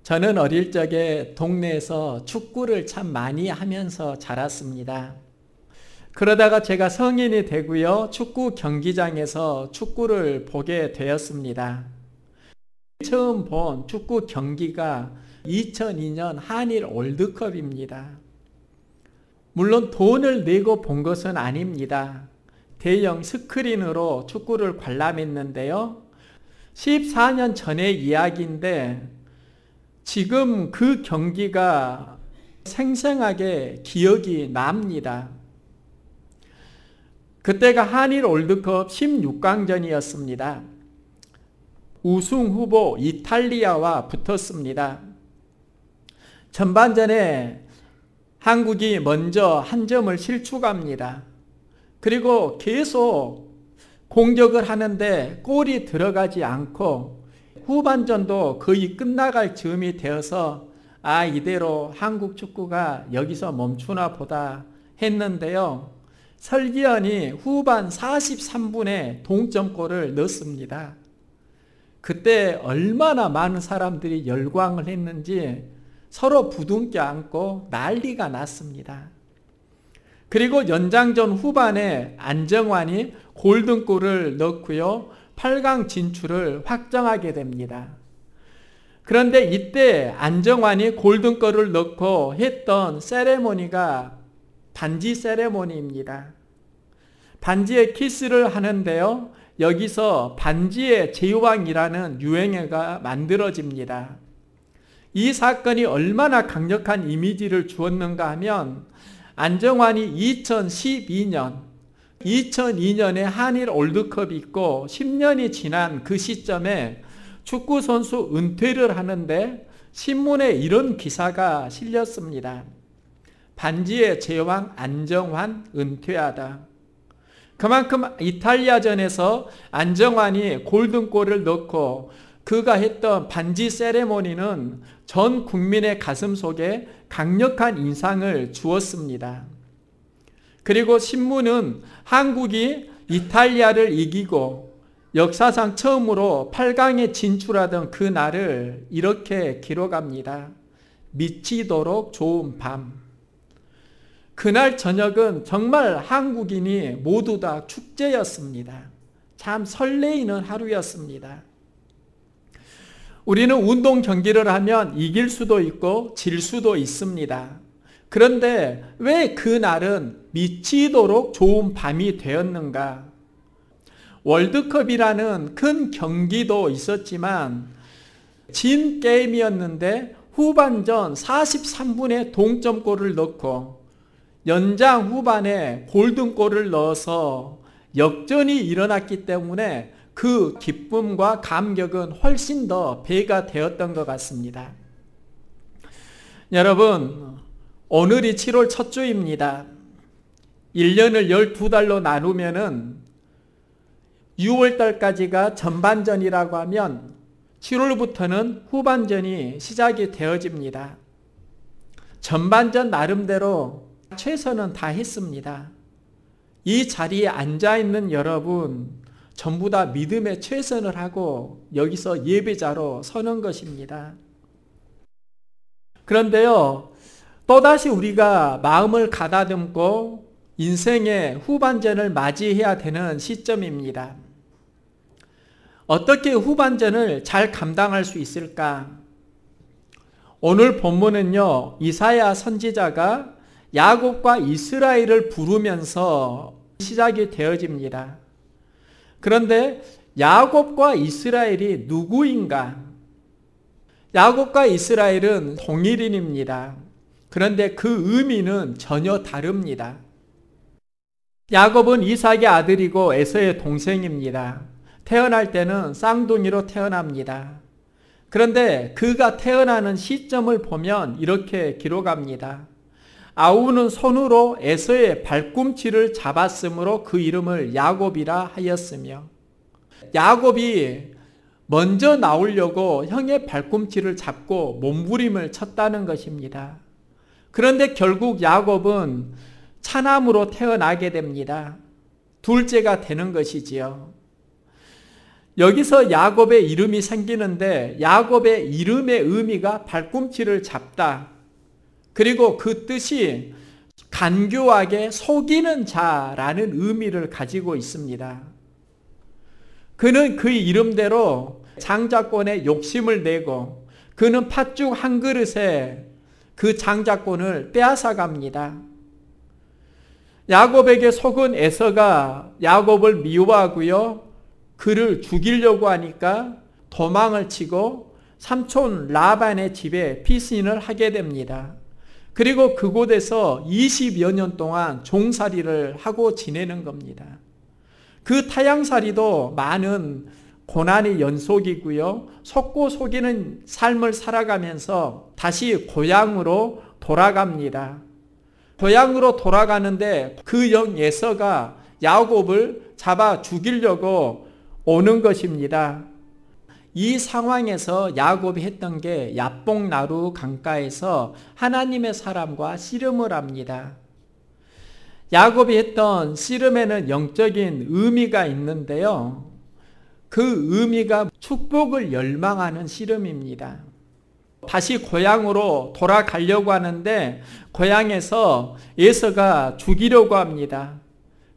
저는 어릴 적에 동네에서 축구를 참 많이 하면서 자랐습니다. 그러다가 제가 성인이 되고요, 축구 경기장에서 축구를 보게 되었습니다. 처음 본 축구 경기가 2002년 한일 월드컵입니다. 물론 돈을 내고 본 것은 아닙니다. 대형 스크린으로 축구를 관람했는데요. 14년 전의 이야기인데 지금 그 경기가 생생하게 기억이 납니다. 그때가 한일 월드컵 16강전이었습니다. 우승 후보 이탈리아와 붙었습니다. 전반전에 한국이 먼저 한 점을 실축합니다. 그리고 계속 공격을 하는데 골이 들어가지 않고 후반전도 거의 끝나갈 즈음이 되어서 이대로 한국 축구가 여기서 멈추나 보다 했는데요. 설기현이 후반 43분에 동점골을 넣습니다. 그때 얼마나 많은 사람들이 열광을 했는지 서로 부둥켜 안고 난리가 났습니다. 그리고 연장전 후반에 안정환이 골든골을 넣고요, 8강 진출을 확정하게 됩니다. 그런데 이때 안정환이 골든골을 넣고 했던 세레모니가 반지 세레모니입니다. 반지에 키스를 하는데요, 여기서 반지의 제왕이라는 유행어가 만들어집니다. 이 사건이 얼마나 강력한 이미지를 주었는가 하면 안정환이 2002년에 한일 월드컵이 있고 10년이 지난 그 시점에 축구선수 은퇴를 하는데 신문에 이런 기사가 실렸습니다. 반지의 제왕 안정환 은퇴하다. 그만큼 이탈리아전에서 안정환이 골든골을 넣고 그가 했던 반지 세레모니는 전 국민의 가슴 속에 강력한 인상을 주었습니다. 그리고 신문은 한국이 이탈리아를 이기고 역사상 처음으로 8강에 진출하던 그 날을 이렇게 기록합니다. 미치도록 좋은 밤. 그날 저녁은 정말 한국인이 모두 다 축제였습니다. 참 설레이는 하루였습니다. 우리는 운동 경기를 하면 이길 수도 있고 질 수도 있습니다. 그런데 왜 그날은 미치도록 좋은 밤이 되었는가? 월드컵이라는 큰 경기도 있었지만 진 게임이었는데 후반전 43분에 동점골을 넣고 연장 후반에 골든골을 넣어서 역전이 일어났기 때문에 그 기쁨과 감격은 훨씬 더 배가 되었던 것 같습니다. 여러분, 오늘이 7월 첫 주입니다. 1년을 12달로 나누면은 6월달까지가 전반전이라고 하면 7월부터는 후반전이 시작이 되어집니다. 전반전 나름대로 최선은 다 했습니다. 이 자리에 앉아있는 여러분 전부 다 믿음에 최선을 하고 여기서 예배자로 서는 것입니다. 그런데요, 또다시 우리가 마음을 가다듬고 인생의 후반전을 맞이해야 되는 시점입니다. 어떻게 후반전을 잘 감당할 수 있을까? 오늘 본문은요, 이사야 선지자가 야곱과 이스라엘을 부르면서 시작이 되어집니다. 그런데 야곱과 이스라엘이 누구인가? 야곱과 이스라엘은 동일인입니다. 그런데 그 의미는 전혀 다릅니다. 야곱은 이삭의 아들이고 에서의 동생입니다. 태어날 때는 쌍둥이로 태어납니다. 그런데 그가 태어나는 시점을 보면 이렇게 기록합니다. 아우는 손으로 에서의 발꿈치를 잡았으므로 그 이름을 야곱이라 하였으며, 야곱이 먼저 나오려고 형의 발꿈치를 잡고 몸부림을 쳤다는 것입니다. 그런데 결국 야곱은 차남으로 태어나게 됩니다. 둘째가 되는 것이지요. 여기서 야곱의 이름이 생기는데 야곱의 이름의 의미가 발꿈치를 잡다. 그리고 그 뜻이 간교하게 속이는 자라는 의미를 가지고 있습니다. 그는 그 이름대로 장자권에 욕심을 내고 그는 팥죽 한 그릇에 그 장자권을 빼앗아 갑니다. 야곱에게 속은 에서가 야곱을 미워하고요. 그를 죽이려고 하니까 도망을 치고 삼촌 라반의 집에 피신을 하게 됩니다. 그리고 그곳에서 20여 년 동안 종살이를 하고 지내는 겁니다. 그 타향살이도 많은 고난의 연속이고요. 속고 속이는 삶을 살아가면서 다시 고향으로 돌아갑니다. 고향으로 돌아가는데 그 영 에서가 야곱을 잡아 죽이려고 오는 것입니다. 이 상황에서 야곱이 했던 게 야복나루 강가에서 하나님의 사람과 씨름을 합니다. 야곱이 했던 씨름에는 영적인 의미가 있는데요. 그 의미가 축복을 열망하는 씨름입니다. 다시 고향으로 돌아가려고 하는데 고향에서 에서가 죽이려고 합니다.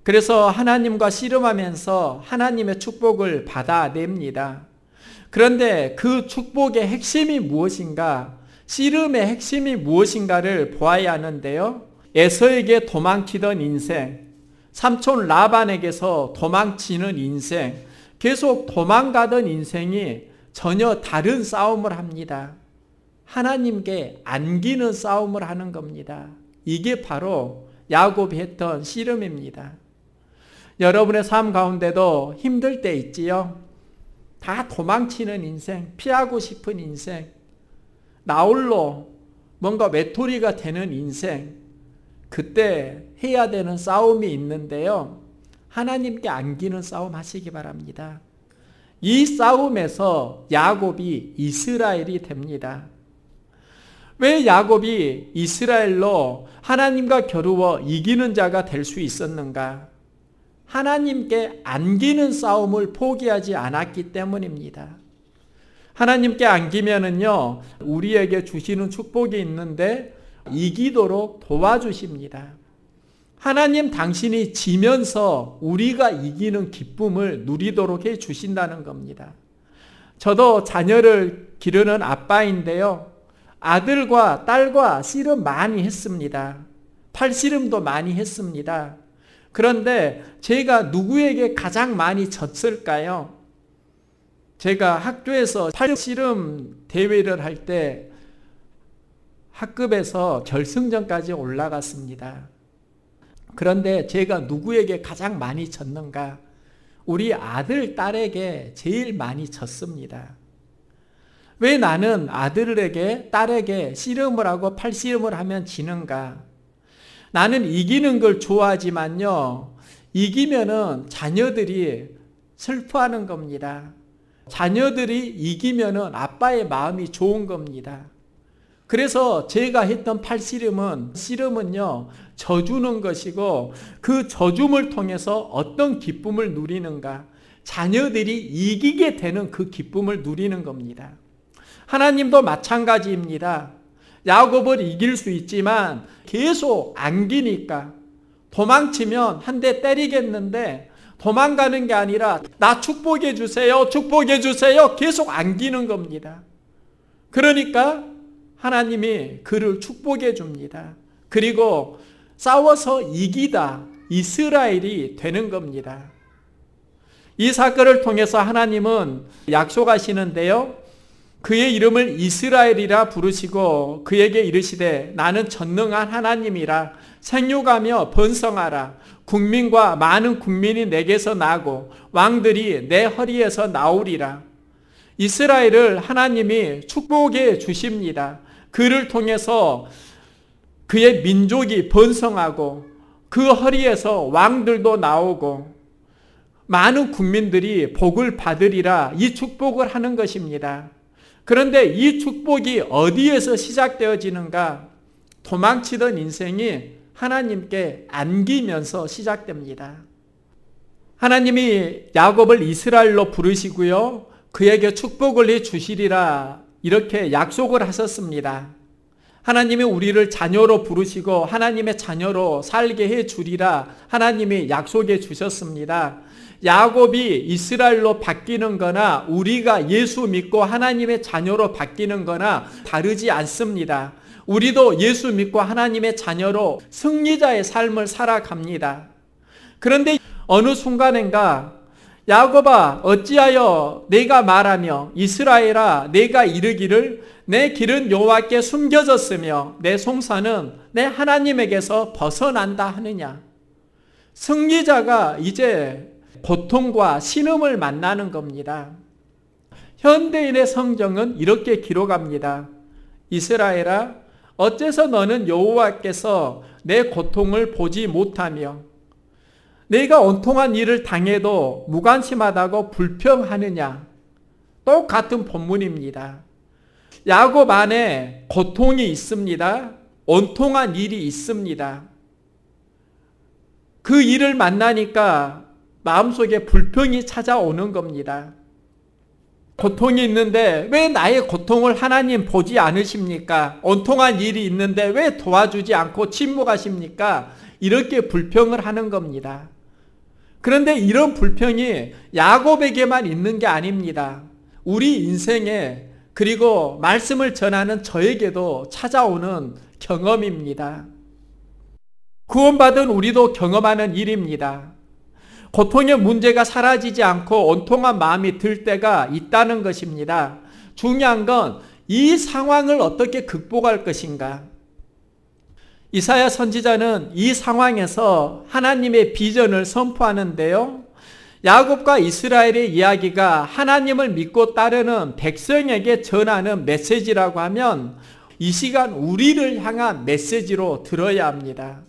그래서 하나님과 씨름하면서 하나님의 축복을 받아냅니다. 그런데 그 축복의 핵심이 무엇인가, 씨름의 핵심이 무엇인가를 보아야 하는데요. 에서에게 도망치던 인생, 삼촌 라반에게서 도망치는 인생, 계속 도망가던 인생이 전혀 다른 싸움을 합니다. 하나님께 안기는 싸움을 하는 겁니다. 이게 바로 야곱이 했던 씨름입니다. 여러분의 삶 가운데도 힘들 때 있지요. 다 도망치는 인생, 피하고 싶은 인생, 나홀로 뭔가 외톨이가 되는 인생, 그때 해야 되는 싸움이 있는데요. 하나님께 안기는 싸움 하시기 바랍니다. 이 싸움에서 야곱이 이스라엘이 됩니다. 왜 야곱이 이스라엘로 하나님과 겨루어 이기는 자가 될 수 있었는가? 하나님께 안기는 싸움을 포기하지 않았기 때문입니다. 하나님께 안기면은요, 우리에게 주시는 축복이 있는데 이기도록 도와주십니다. 하나님 당신이 지면서 우리가 이기는 기쁨을 누리도록 해 주신다는 겁니다. 저도 자녀를 기르는 아빠인데요. 아들과 딸과 씨름 많이 했습니다. 팔씨름도 많이 했습니다. 그런데 제가 누구에게 가장 많이 졌을까요? 제가 학교에서 팔씨름 대회를 할 때 학급에서 결승전까지 올라갔습니다. 그런데 제가 누구에게 가장 많이 졌는가? 우리 아들, 딸에게 제일 많이 졌습니다. 왜 나는 아들에게, 딸에게 씨름을 하고 팔씨름을 하면 지는가? 나는 이기는 걸 좋아하지만요, 이기면은 자녀들이 슬퍼하는 겁니다. 자녀들이 이기면은 아빠의 마음이 좋은 겁니다. 그래서 제가 했던 씨름은요, 져주는 것이고 그 져줌을 통해서 어떤 기쁨을 누리는가? 자녀들이 이기게 되는 그 기쁨을 누리는 겁니다. 하나님도 마찬가지입니다. 야곱을 이길 수 있지만 계속 안기니까 도망치면 한 대 때리겠는데 도망가는 게 아니라 나 축복해 주세요, 축복해 주세요 계속 안기는 겁니다. 그러니까 하나님이 그를 축복해 줍니다. 그리고 싸워서 이기다 이스라엘이 되는 겁니다. 이 사건을 통해서 하나님은 약속하시는데요. 그의 이름을 이스라엘이라 부르시고 그에게 이르시되 나는 전능한 하나님이라 생육하며 번성하라. 국민과 많은 국민이 내게서 나고 왕들이 내 허리에서 나오리라. 이스라엘을 하나님이 축복해 주십니다. 그를 통해서 그의 민족이 번성하고 그 허리에서 왕들도 나오고 많은 국민들이 복을 받으리라 이 축복을 하는 것입니다. 그런데 이 축복이 어디에서 시작되어지는가? 도망치던 인생이 하나님께 안기면서 시작됩니다. 하나님이 야곱을 이스라엘로 부르시고요. 그에게 축복을 해 주시리라 이렇게 약속을 하셨습니다. 하나님이 우리를 자녀로 부르시고 하나님의 자녀로 살게 해 주리라 하나님이 약속해 주셨습니다. 야곱이 이스라엘로 바뀌는 거나 우리가 예수 믿고 하나님의 자녀로 바뀌는 거나 다르지 않습니다. 우리도 예수 믿고 하나님의 자녀로 승리자의 삶을 살아갑니다. 그런데 어느 순간인가 야곱아 어찌하여 내가 말하며 이스라엘아 내가 이르기를 내 길은 여호와께 숨겨졌으며 내 송사는 내 하나님에게서 벗어난다 하느냐. 승리자가 이제 고통과 신음을 만나는 겁니다. 현대인의 성경은 이렇게 기록합니다. 이스라엘아 어째서 너는 여호와께서 내 고통을 보지 못하며 내가 온통한 일을 당해도 무관심하다고 불평하느냐. 똑같은 본문입니다. 야곱 안에 고통이 있습니다. 온통한 일이 있습니다. 그 일을 만나니까 마음속에 불평이 찾아오는 겁니다. 고통이 있는데 왜 나의 고통을 하나님 보지 않으십니까? 온통한 일이 있는데 왜 도와주지 않고 침묵하십니까? 이렇게 불평을 하는 겁니다. 그런데 이런 불평이 야곱에게만 있는 게 아닙니다. 우리 인생에 그리고 말씀을 전하는 저에게도 찾아오는 경험입니다. 구원받은 우리도 경험하는 일입니다. 고통의 문제가 사라지지 않고 온통한 마음이 들 때가 있다는 것입니다. 중요한 건 이 상황을 어떻게 극복할 것인가. 이사야 선지자는 이 상황에서 하나님의 비전을 선포하는데요. 야곱과 이스라엘의 이야기가 하나님을 믿고 따르는 백성에게 전하는 메시지라고 하면 이 시간 우리를 향한 메시지로 들어야 합니다.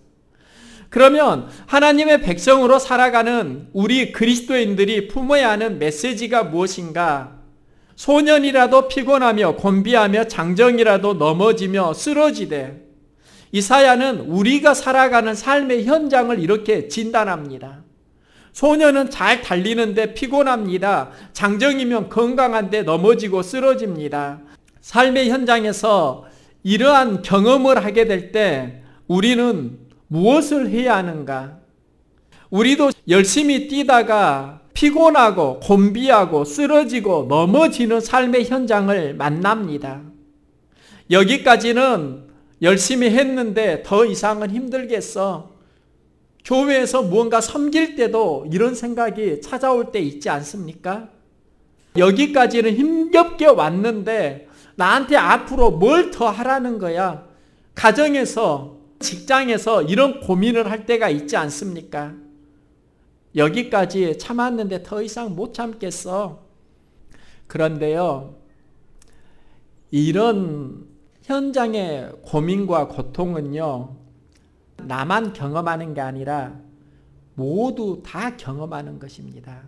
그러면 하나님의 백성으로 살아가는 우리 그리스도인들이 품어야 하는 메시지가 무엇인가? 소년이라도 피곤하며 곤비하며 장정이라도 넘어지며 쓰러지되 이사야는 우리가 살아가는 삶의 현장을 이렇게 진단합니다. 소년은 잘 달리는데 피곤합니다. 장정이면 건강한데 넘어지고 쓰러집니다. 삶의 현장에서 이러한 경험을 하게 될 때 우리는 무엇을 해야 하는가? 우리도 열심히 뛰다가 피곤하고 곤비하고 쓰러지고 넘어지는 삶의 현장을 만납니다. 여기까지는 열심히 했는데 더 이상은 힘들겠어. 교회에서 무언가 섬길 때도 이런 생각이 찾아올 때 있지 않습니까? 여기까지는 힘겹게 왔는데 나한테 앞으로 뭘 더 하라는 거야. 가정에서 직장에서 이런 고민을 할 때가 있지 않습니까? 여기까지 참았는데 더 이상 못 참겠어. 그런데요, 이런 현장의 고민과 고통은요, 나만 경험하는 게 아니라 모두 다 경험하는 것입니다.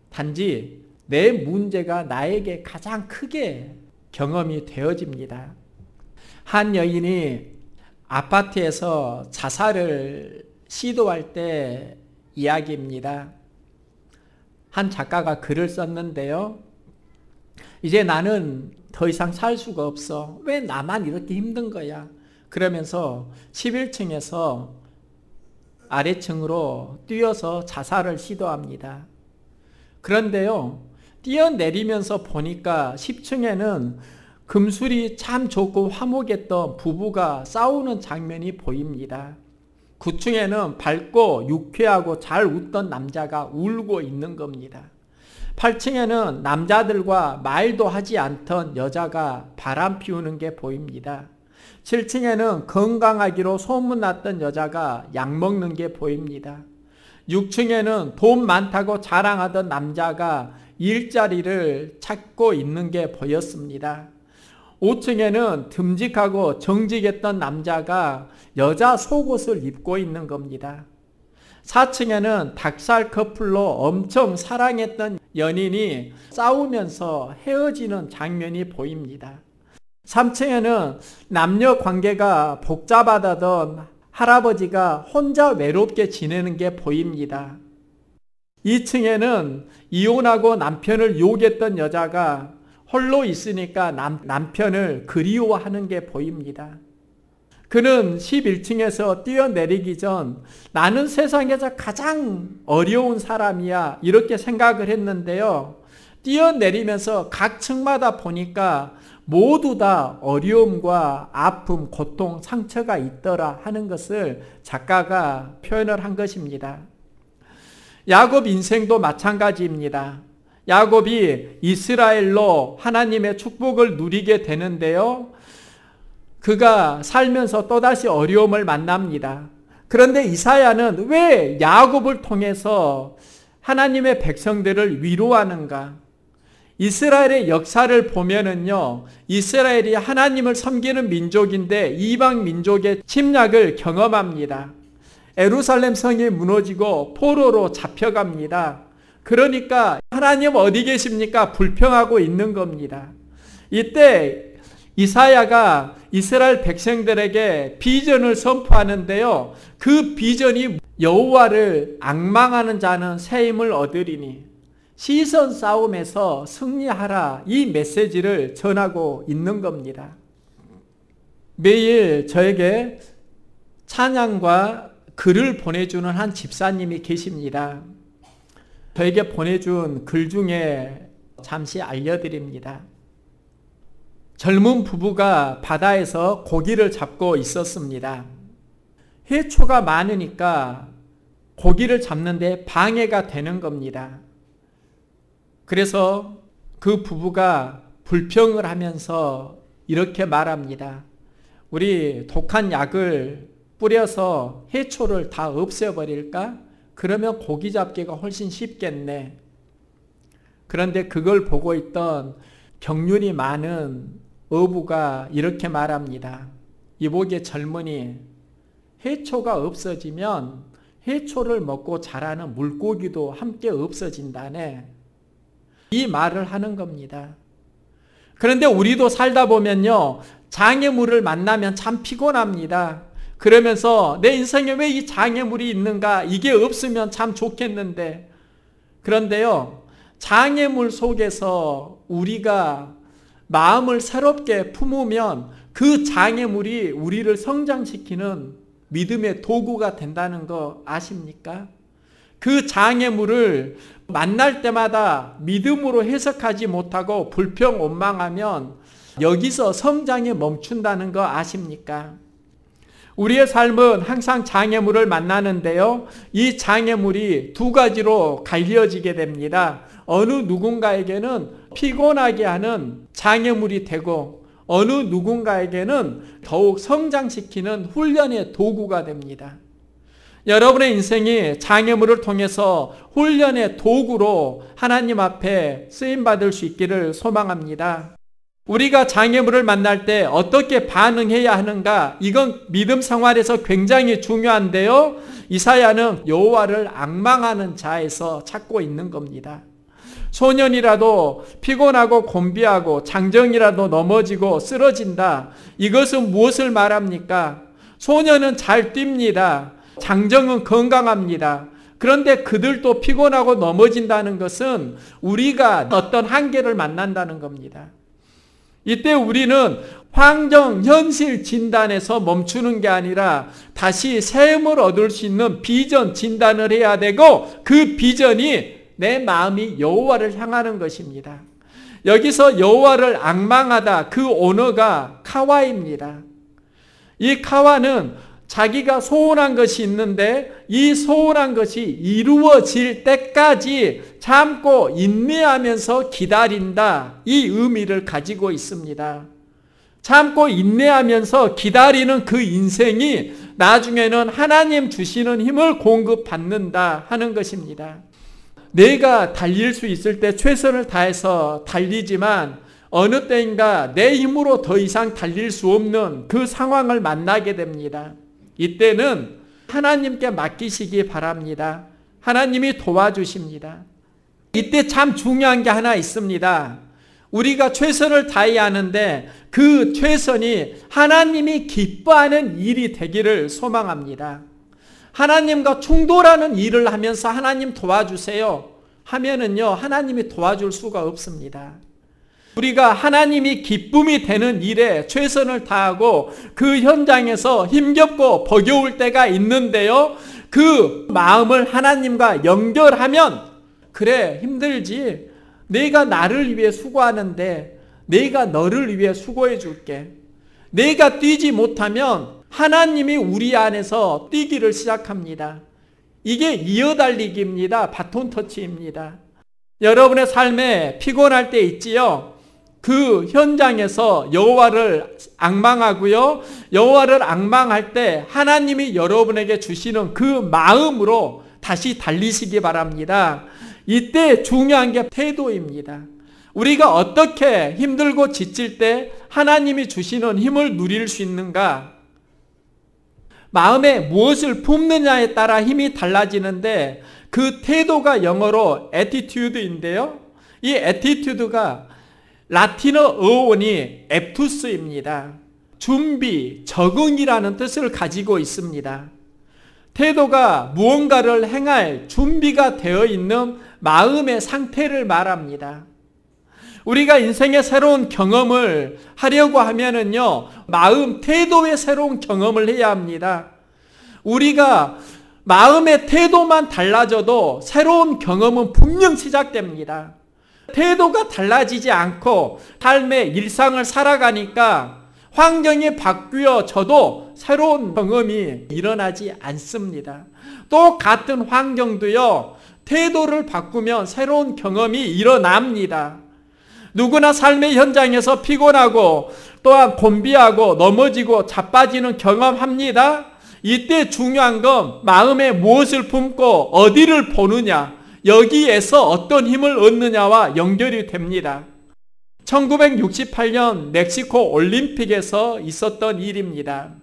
단지 내 문제가 나에게 가장 크게 경험이 되어집니다. 한 여인이 아파트에서 자살을 시도할 때 이야기입니다. 한 작가가 글을 썼는데요. 이제 나는 더 이상 살 수가 없어. 왜 나만 이렇게 힘든 거야? 그러면서 11층에서 아래층으로 뛰어서 자살을 시도합니다. 그런데요, 뛰어내리면서 보니까 10층에는 금술이 참 좋고 화목했던 부부가 싸우는 장면이 보입니다. 9층에는 밝고 유쾌하고 잘 웃던 남자가 울고 있는 겁니다. 8층에는 남자들과 말도 하지 않던 여자가 바람 피우는 게 보입니다. 7층에는 건강하기로 소문났던 여자가 약 먹는 게 보입니다. 6층에는 돈 많다고 자랑하던 남자가 일자리를 찾고 있는 게 보였습니다. 5층에는 듬직하고 정직했던 남자가 여자 속옷을 입고 있는 겁니다. 4층에는 닭살 커플로 엄청 사랑했던 연인이 싸우면서 헤어지는 장면이 보입니다. 3층에는 남녀 관계가 복잡하다던 할아버지가 혼자 외롭게 지내는 게 보입니다. 2층에는 이혼하고 남편을 유혹했던 여자가 홀로 있으니까 남편을 그리워하는 게 보입니다. 그는 11층에서 뛰어내리기 전 나는 세상에서 가장 어려운 사람이야 이렇게 생각을 했는데요. 뛰어내리면서 각 층마다 보니까 모두 다 어려움과 아픔, 고통, 상처가 있더라 하는 것을 작가가 표현을 한 것입니다. 야곱 인생도 마찬가지입니다. 야곱이 이스라엘로 하나님의 축복을 누리게 되는데요. 그가 살면서 또다시 어려움을 만납니다. 그런데 이사야는 왜 야곱을 통해서 하나님의 백성들을 위로하는가? 이스라엘의 역사를 보면은요, 이스라엘이 하나님을 섬기는 민족인데 이방 민족의 침략을 경험합니다. 예루살렘 성이 무너지고 포로로 잡혀갑니다. 그러니까 하나님 어디 계십니까? 불평하고 있는 겁니다. 이때 이사야가 이스라엘 백성들에게 비전을 선포하는데요. 그 비전이 여호와를 앙망하는 자는 새 힘을 얻으리니 시선 싸움에서 승리하라, 이 메시지를 전하고 있는 겁니다. 매일 저에게 찬양과 글을 보내주는 한 집사님이 계십니다. 저에게 보내준 글 중에 잠시 알려드립니다. 젊은 부부가 바다에서 고기를 잡고 있었습니다. 해초가 많으니까 고기를 잡는데 방해가 되는 겁니다. 그래서 그 부부가 불평을 하면서 이렇게 말합니다. 우리 독한 약을 뿌려서 해초를 다 없애버릴까? 그러면 고기 잡기가 훨씬 쉽겠네. 그런데 그걸 보고 있던 경륜이 많은 어부가 이렇게 말합니다. 이복의 젊은이, 해초가 없어지면 해초를 먹고 자라는 물고기도 함께 없어진다네. 이 말을 하는 겁니다. 그런데 우리도 살다 보면요, 장애물을 만나면 참 피곤합니다. 그러면서 내 인생에 왜 이 장애물이 있는가? 이게 없으면 참 좋겠는데. 그런데요, 장애물 속에서 우리가 마음을 새롭게 품으면 그 장애물이 우리를 성장시키는 믿음의 도구가 된다는 거 아십니까? 그 장애물을 만날 때마다 믿음으로 해석하지 못하고 불평 원망하면 여기서 성장이 멈춘다는 거 아십니까? 우리의 삶은 항상 장애물을 만나는데요. 이 장애물이 두 가지로 갈려지게 됩니다. 어느 누군가에게는 피곤하게 하는 장애물이 되고 어느 누군가에게는 더욱 성장시키는 훈련의 도구가 됩니다. 여러분의 인생이 장애물을 통해서 훈련의 도구로 하나님 앞에 쓰임받을 수 있기를 소망합니다. 우리가 장애물을 만날 때 어떻게 반응해야 하는가? 이건 믿음 생활에서 굉장히 중요한데요. 이사야는 여호와를 앙망하는 자에서 찾고 있는 겁니다. 소년이라도 피곤하고 곤비하고 장정이라도 넘어지고 쓰러진다. 이것은 무엇을 말합니까? 소년은 잘 뜁니다. 장정은 건강합니다. 그런데 그들도 피곤하고 넘어진다는 것은 우리가 어떤 한계를 만난다는 겁니다. 이때 우리는 환경, 현실 진단에서 멈추는 게 아니라 다시 새 힘을 얻을 수 있는 비전 진단을 해야 되고 그 비전이 내 마음이 여호와를 향하는 것입니다. 여기서 여호와를 앙망하다, 그 언어가 카와입니다. 이 카와는 자기가 소원한 것이 있는데 이 소원한 것이 이루어질 때까지 참고 인내하면서 기다린다, 이 의미를 가지고 있습니다. 참고 인내하면서 기다리는 그 인생이 나중에는 하나님 주시는 힘을 공급받는다 하는 것입니다. 내가 달릴 수 있을 때 최선을 다해서 달리지만 어느 때인가 내 힘으로 더 이상 달릴 수 없는 그 상황을 만나게 됩니다. 이때는 하나님께 맡기시기 바랍니다. 하나님이 도와주십니다. 이때 참 중요한 게 하나 있습니다. 우리가 최선을 다해야 하는데 그 최선이 하나님이 기뻐하는 일이 되기를 소망합니다. 하나님과 충돌하는 일을 하면서 하나님 도와주세요 하면은요, 하나님이 도와줄 수가 없습니다. 우리가 하나님이 기쁨이 되는 일에 최선을 다하고 그 현장에서 힘겹고 버거울 때가 있는데요, 그 마음을 하나님과 연결하면, 그래, 힘들지, 내가 나를 위해 수고하는데 내가 너를 위해 수고해 줄게. 내가 뛰지 못하면 하나님이 우리 안에서 뛰기를 시작합니다. 이게 이어달리기입니다. 바톤 터치입니다. 여러분의 삶에 피곤할 때 있지요. 그 현장에서 여호와를 앙망하고요, 여호와를 앙망할 때 하나님이 여러분에게 주시는 그 마음으로 다시 달리시기 바랍니다. 이때 중요한 게 태도입니다. 우리가 어떻게 힘들고 지칠 때 하나님이 주시는 힘을 누릴 수 있는가? 마음에 무엇을 품느냐에 따라 힘이 달라지는데, 그 태도가 영어로 attitude인데요, 이 attitude가 라틴어 어원이 앱투스입니다. 준비, 적응이라는 뜻을 가지고 있습니다. 태도가 무언가를 행할 준비가 되어 있는 마음의 상태를 말합니다. 우리가 인생의 새로운 경험을 하려고 하면은요, 마음, 태도의 새로운 경험을 해야 합니다. 우리가 마음의 태도만 달라져도 새로운 경험은 분명 시작됩니다. 태도가 달라지지 않고 삶의 일상을 살아가니까 환경이 바뀌어져도 새로운 경험이 일어나지 않습니다. 똑같은 환경도요, 태도를 바꾸면 새로운 경험이 일어납니다. 누구나 삶의 현장에서 피곤하고 또한 곤비하고 넘어지고 자빠지는 경험합니다. 이때 중요한 건 마음에 무엇을 품고 어디를 보느냐, 여기에서 어떤 힘을 얻느냐와 연결이 됩니다. 1968년 멕시코 올림픽에서 있었던 일입니다.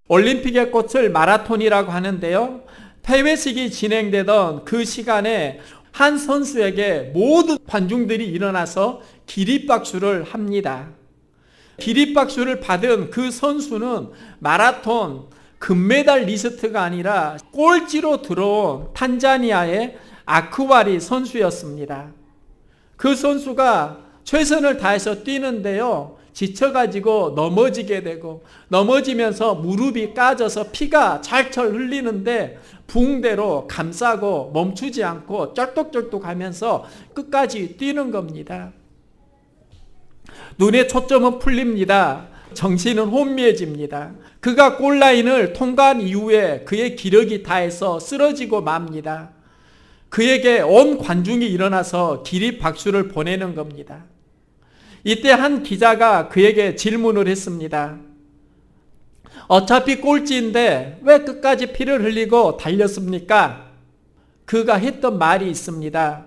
올림픽의 꽃을 마라톤이라고 하는데요, 폐회식이 진행되던 그 시간에 한 선수에게 모든 관중들이 일어나서 기립박수를 합니다. 기립박수를 받은 그 선수는 마라톤 금메달 리스트가 아니라 꼴찌로 들어온 탄자니아의 아크와리 선수였습니다. 그 선수가 최선을 다해서 뛰는데요, 지쳐가지고 넘어지게 되고, 넘어지면서 무릎이 까져서 피가 잘철 흘리는데 붕대로 감싸고 멈추지 않고 쩔뚝쩔뚝 하면서 끝까지 뛰는 겁니다. 눈의 초점은 풀립니다. 정신은 혼미해집니다. 그가 골라인을 통과한 이후에 그의 기력이 다해서 쓰러지고 맙니다. 그에게 온 관중이 일어나서 기립박수를 보내는 겁니다. 이때 한 기자가 그에게 질문을 했습니다. 어차피 꼴찌인데 왜 끝까지 피를 흘리고 달렸습니까? 그가 했던 말이 있습니다.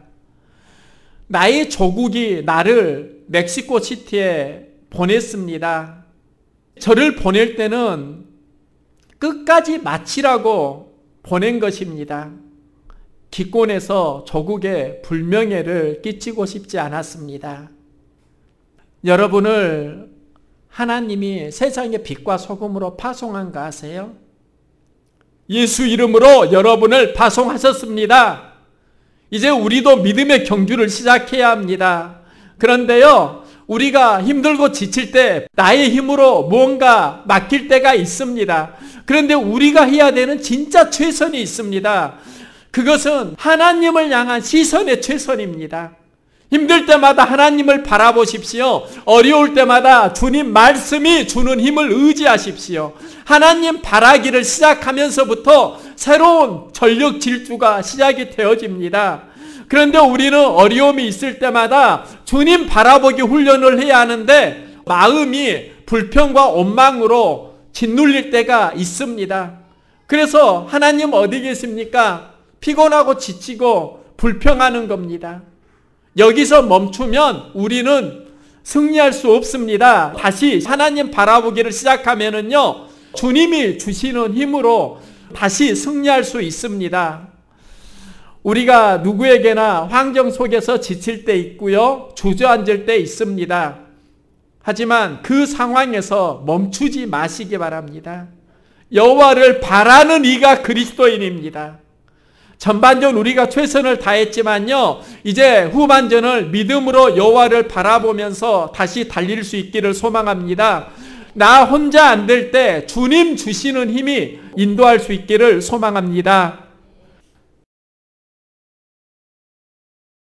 나의 조국이 나를 멕시코 시티에 보냈습니다. 저를 보낼 때는 끝까지 마치라고 보낸 것입니다. 기권해서 조국에 불명예를 끼치고 싶지 않았습니다. 여러분을 하나님이 세상의 빛과 소금으로 파송한 거 아세요? 예수 이름으로 여러분을 파송하셨습니다. 이제 우리도 믿음의 경주를 시작해야 합니다. 그런데요, 우리가 힘들고 지칠 때 나의 힘으로 무언가 맡길 때가 있습니다. 그런데 우리가 해야 되는 진짜 최선이 있습니다. 그것은 하나님을 향한 시선의 최선입니다. 힘들 때마다 하나님을 바라보십시오. 어려울 때마다 주님 말씀이 주는 힘을 의지하십시오. 하나님 바라기를 시작하면서부터 새로운 전력 질주가 시작이 되어집니다. 그런데 우리는 어려움이 있을 때마다 주님 바라보기 훈련을 해야 하는데 마음이 불평과 원망으로 짓눌릴 때가 있습니다. 그래서 하나님 어디 계십니까? 피곤하고 지치고 불평하는 겁니다. 여기서 멈추면 우리는 승리할 수 없습니다. 다시 하나님 바라보기를 시작하면은요, 주님이 주시는 힘으로 다시 승리할 수 있습니다. 우리가 누구에게나 환경 속에서 지칠 때 있고요, 주저앉을 때 있습니다. 하지만 그 상황에서 멈추지 마시기 바랍니다. 여호와를 바라는 이가 그리스도인입니다. 전반전 우리가 최선을 다했지만요, 이제 후반전을 믿음으로 여호와를 바라보면서 다시 달릴 수 있기를 소망합니다. 나 혼자 안 될 때 주님 주시는 힘이 인도할 수 있기를 소망합니다.